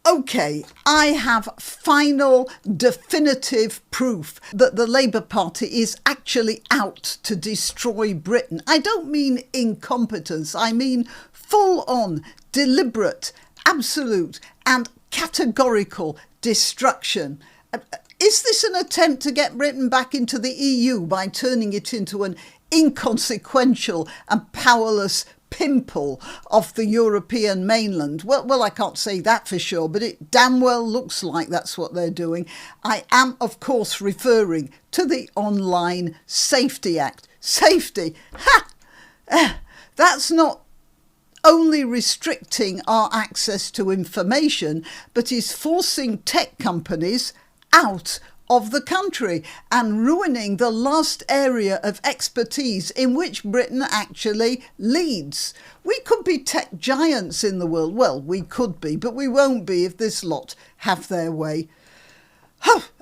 Okay, I have final definitive proof that the Labour Party is actually out to destroy Britain. I don't mean incompetence, I mean full-on, deliberate, absolute and categorical destruction. Is this an attempt to get Britain back into the EU by turning it into an inconsequential and powerless pimple of the European mainland? Well, I can't say that for sure, but it damn well looks like that's what they're doing. I am, of course, referring to the Online Safety Act. Safety! Ha! That's not only restricting our access to information, but is forcing tech companies out of the country and ruining the last area of expertise in which Britain actually leads. We could be tech giants in the world. Well, we could be, but we won't be if this lot have their way.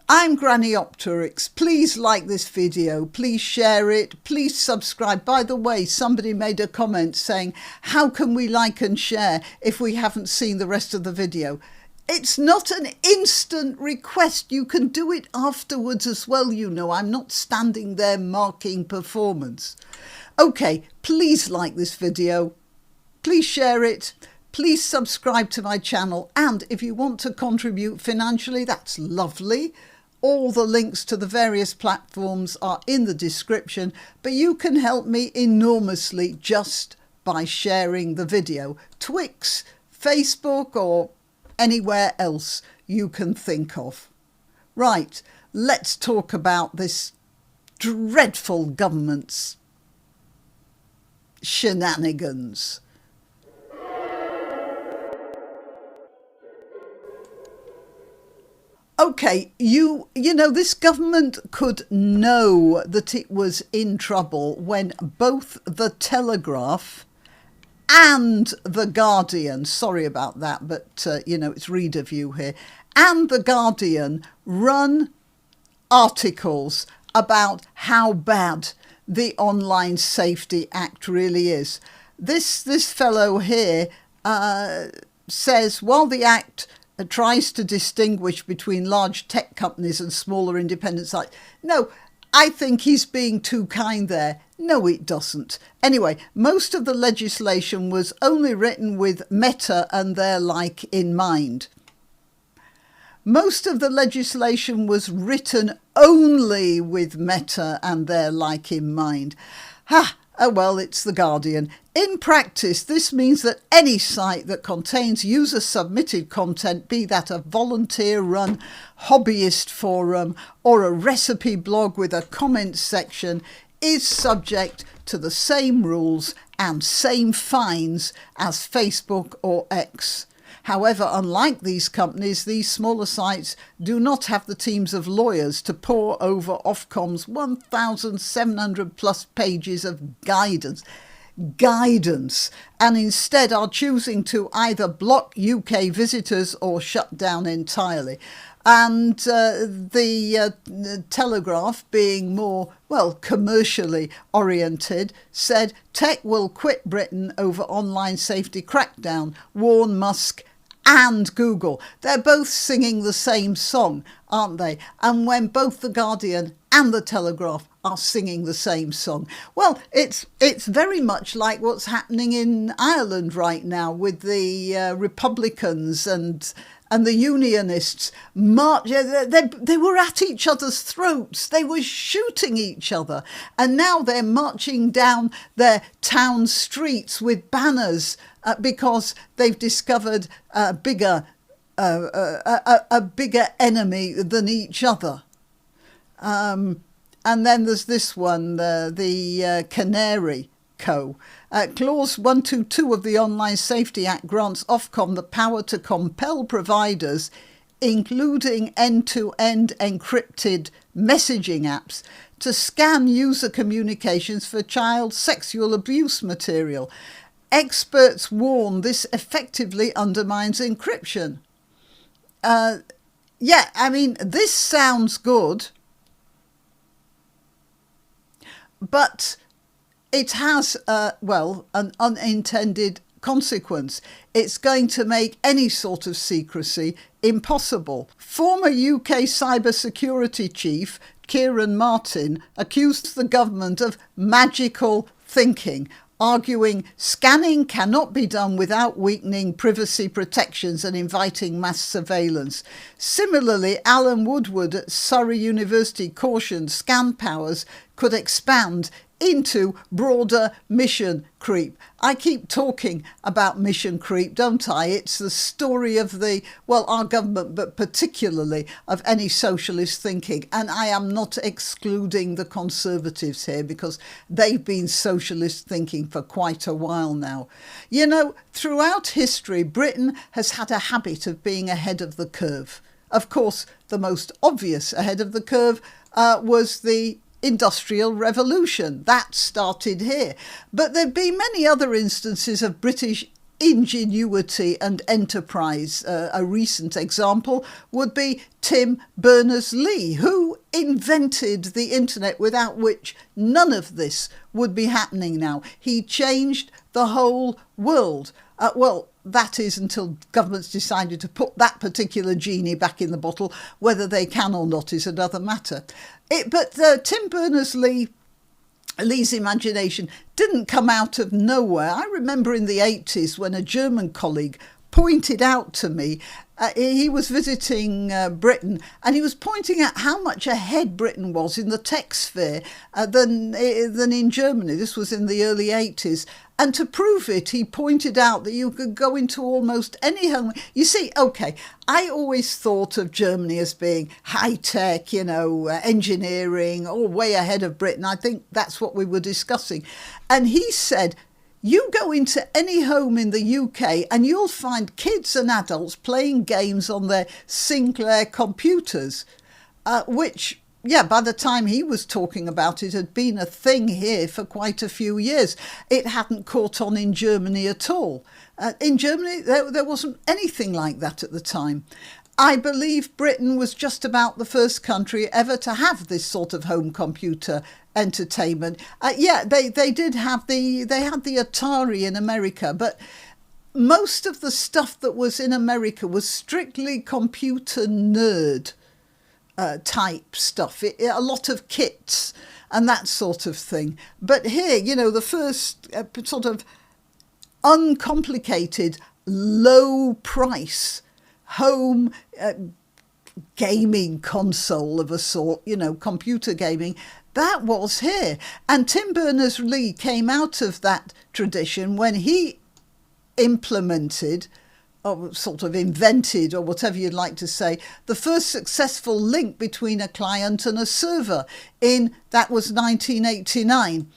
I'm granniopteryx. Please like this video, please share it, please subscribe. By the way, somebody made a comment saying, how can we like and share if we haven't seen the rest of the video? It's not an instant request. You can do it afterwards as well, you know. I'm not standing there marking performance. Okay, please like this video. Please share it. Please subscribe to my channel. And if you want to contribute financially, that's lovely. All the links to the various platforms are in the description. But you can help me enormously just by sharing the video. Twix, Facebook or anywhere else you can think of. Right, let's talk about this dreadful government's shenanigans. Okay, you know, this government could know that it was in trouble when both the Telegraph and the Guardian, sorry about that, but, you know, it's reader view here, and the Guardian run articles about how bad the Online Safety Act really is. This fellow here says, while the Act tries to distinguish between large tech companies and smaller independent sites. No, I think he's being too kind there. No, it doesn't. Anyway, most of the legislation was only written with Meta and their like in mind. Most of the legislation was written only with Meta and their like in mind. Oh well, it's the Guardian. In practice, this means that any site that contains user-submitted content, be that a volunteer-run hobbyist forum or a recipe blog with a comments section, is subject to the same rules and same fines as Facebook or X. However, unlike these companies, these smaller sites do not have the teams of lawyers to pore over Ofcom's 1,700 plus pages of guidance, and instead are choosing to either block UK visitors or shut down entirely. And the Telegraph, being more, well, commercially oriented, said tech will quit Britain over online safety crackdown, warn Musk and Google. They're both singing the same song, aren't they? And when both the Guardian and the Telegraph are singing the same song, well, it's very much like what's happening in Ireland right now with the Republicans and the Unionists. They were at each other's throats. They were shooting each other. And now they're marching down their town streets with banners because they've discovered a bigger enemy than each other. And then there's this one, the Canary Co. Clause 122 of the Online Safety Act grants Ofcom the power to compel providers, including end-to-end encrypted messaging apps, to scan user communications for child sexual abuse material. Experts warn this effectively undermines encryption. Yeah, I mean, this sounds good, but it has, well, an unintended consequence, it's going to make any sort of secrecy impossible. Former UK cybersecurity chief Kieran Martin accused the government of magical thinking, arguing scanning cannot be done without weakening privacy protections and inviting mass surveillance. Similarly, Alan Woodward at Surrey University cautioned scan powers could expand into broader mission creep. I keep talking about mission creep, don't I? It's the story of our government, but particularly of any socialist thinking. And I am not excluding the Conservatives here, because they've been socialist thinking for quite a while now. You know, throughout history, Britain has had a habit of being ahead of the curve. Of course, the most obvious ahead of the curve was the Industrial Revolution. That started here. But there have been many other instances of British ingenuity and enterprise. A recent example would be Tim Berners-Lee, who invented the internet, without which none of this would be happening now. He changed the whole world. That is until governments decided to put that particular genie back in the bottle. Whether they can or not is another matter. But Tim Berners-Lee's imagination didn't come out of nowhere. I remember in the 80s when a German colleague pointed out to me, he was visiting Britain, and he was pointing out how much ahead Britain was in the tech sphere than in Germany. This was in the early 80s. And to prove it, he pointed out that you could go into almost any home. You see, OK, I always thought of Germany as being high-tech, engineering, all way ahead of Britain. I think that's what we were discussing. And he said, you go into any home in the UK and you'll find kids and adults playing games on their Sinclair computers, which, by the time he was talking about it, had been a thing here for quite a few years. It hadn't caught on in Germany at all. In Germany, there wasn't anything like that at the time. I believe Britain was just about the first country ever to have this sort of home computer entertainment. They did have they had the Atari in America, but most of the stuff that was in America was strictly computer nerd type stuff. A lot of kits and that sort of thing. But here, the first sort of uncomplicated, low price home gaming console of a sort, computer gaming, that was here. And Tim Berners-Lee came out of that tradition when he implemented, or sort of invented, or whatever you'd like to say, the first successful link between a client and a server that was 1989.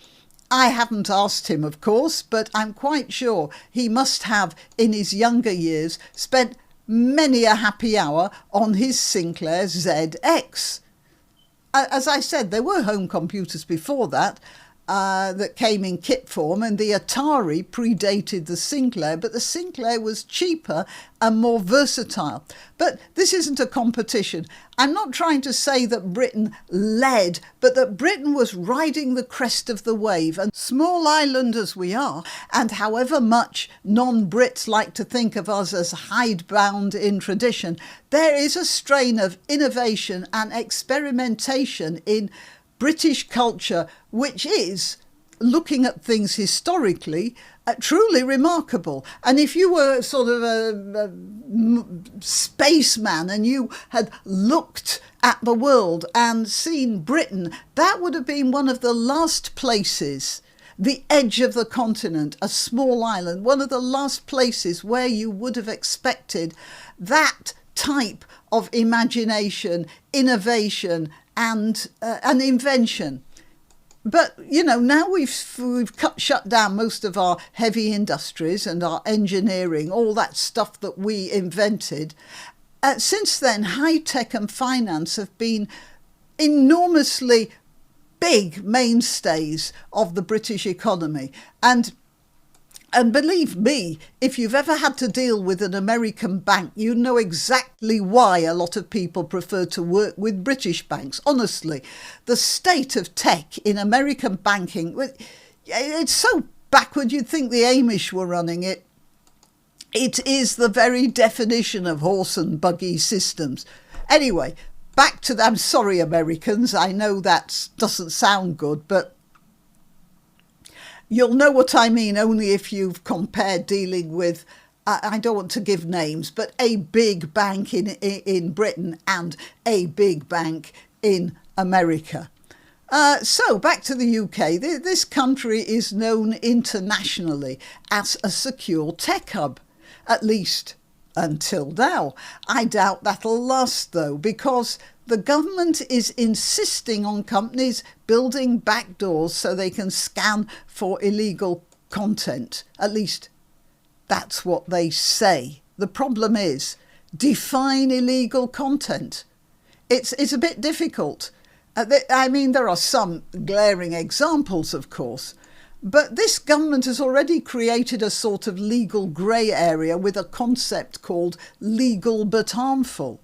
I haven't asked him, of course, but I'm quite sure he must have, in his younger years, spent many a happy hour on his Sinclair ZX. As I said, there were home computers before that came in kit form, and the Atari predated the Sinclair, but the Sinclair was cheaper and more versatile. But this isn't a competition. I'm not trying to say that Britain led, but that Britain was riding the crest of the wave. And small island as we are, and however much non-Brits like to think of us as hidebound in tradition, there is a strain of innovation and experimentation in British culture, which is, looking at things historically, truly remarkable. And if you were sort of a spaceman and you had looked at the world and seen Britain, that would have been one of the last places, the edge of the continent, a small island, one of the last places where you would have expected that type of imagination, innovation and invention. But, now we've shut down most of our heavy industries and our engineering, all that stuff that we invented. Since then, high tech and finance have been enormously big mainstays of the British economy. And believe me, if you've ever had to deal with an American bank, you know exactly why a lot of people prefer to work with British banks. Honestly, the state of tech in American banking, it's so backward you'd think the Amish were running it. It is the very definition of horse and buggy systems. Anyway, back to I'm sorry, Americans. I know that doesn't sound good, but you'll know what I mean only if you've compared dealing with, I don't want to give names, but a big bank in Britain and a big bank in America. So back to the UK. This country is known internationally as a secure tech hub, at least until now. I doubt that'll last though, because the government is insisting on companies building backdoors so they can scan for illegal content. At least that's what they say. The problem is, define illegal content. It's a bit difficult. I mean, there are some glaring examples, of course, but this government has already created a sort of legal grey area with a concept called legal but harmful,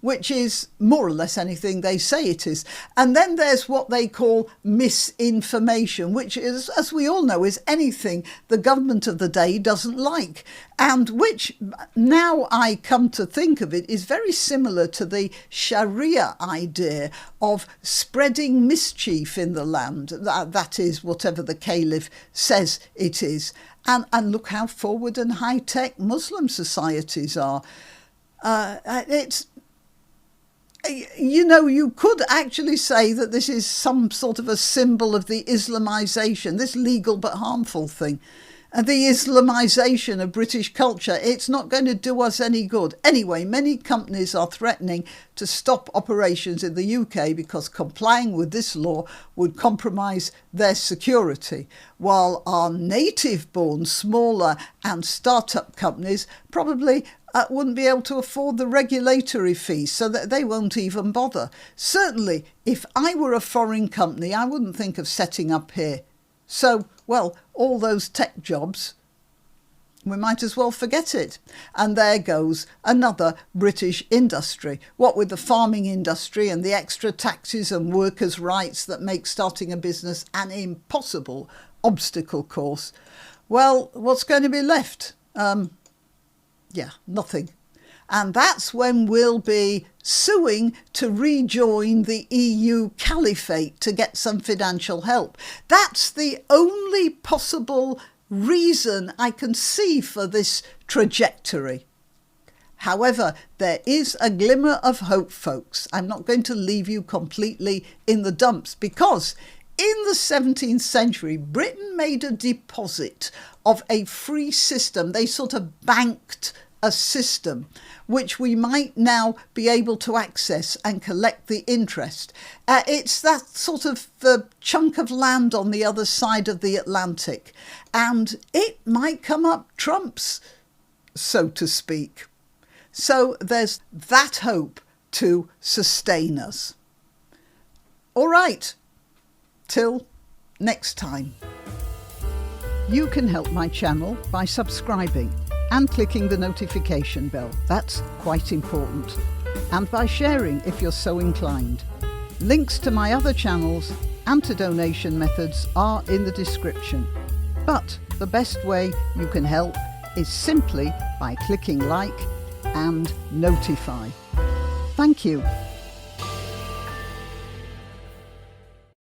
which is more or less anything they say it is. And then there's what they call misinformation, which is, as we all know, is anything the government of the day doesn't like, and which, now I come to think of it, is very similar to the Sharia idea of spreading mischief in the land. That is, whatever the caliph says it is. And look how forward and high-tech Muslim societies are. You could actually say that this is some sort of a symbol of the Islamisation, this legal but harmful thing. And the Islamisation of British culture, it's not going to do us any good. Anyway, many companies are threatening to stop operations in the UK because complying with this law would compromise their security, while our native-born, smaller and start-up companies probably wouldn't be able to afford the regulatory fees, so that they won't even bother. Certainly, if I were a foreign company, I wouldn't think of setting up here. So, well, all those tech jobs, we might as well forget it. And there goes another British industry. What with the farming industry and the extra taxes and workers' rights that make starting a business an impossible obstacle course. Well, what's going to be left? Nothing. And that's when we'll be suing to rejoin the EU caliphate to get some financial help. That's the only possible reason I can see for this trajectory. However, there is a glimmer of hope, folks. I'm not going to leave you completely in the dumps, because in the 17th century, Britain made a deposit of a free system. They sort of banked a system which we might now be able to access and collect the interest. It's that sort of chunk of land on the other side of the Atlantic, and it might come up trumps, so to speak. So there's that hope to sustain us. All right, till next time. You can help my channel by subscribing and clicking the notification bell. That's quite important. And by sharing if you're so inclined. Links to my other channels and to donation methods are in the description. But the best way you can help is simply by clicking like and notify. Thank you.